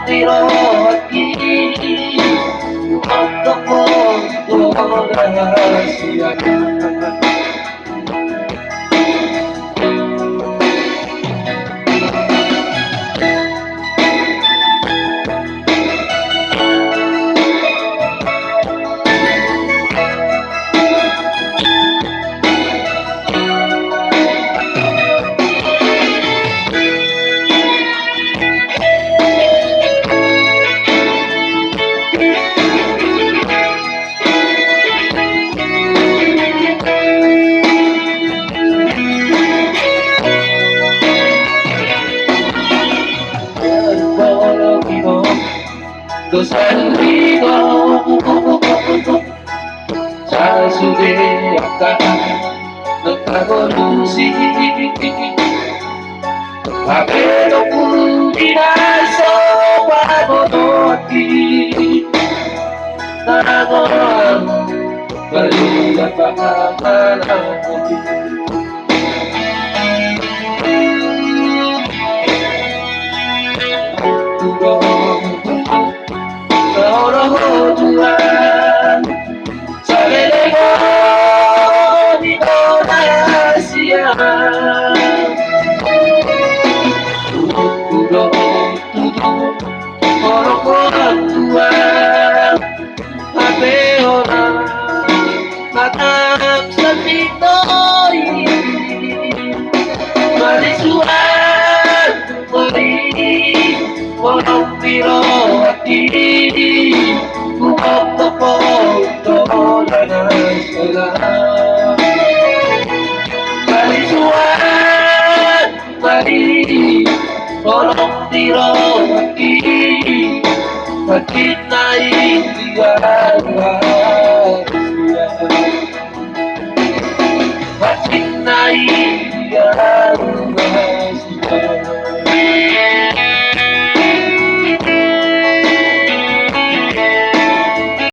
diroti untuk rahasia. Lo sentido sa sulle nagkagolusi Avevo pulinaso pagodoti Nanagoan Balila pangamanakoti Tuhan sa lelego di Indonesia Tudo orang Tuhan Apeona matang sa Pinoy Malisuan Walang biro at hindi Bumagpapagod na sila Malisuan, mali Walang biro at hindi Bakit naiindihan siya Bakit naiindihan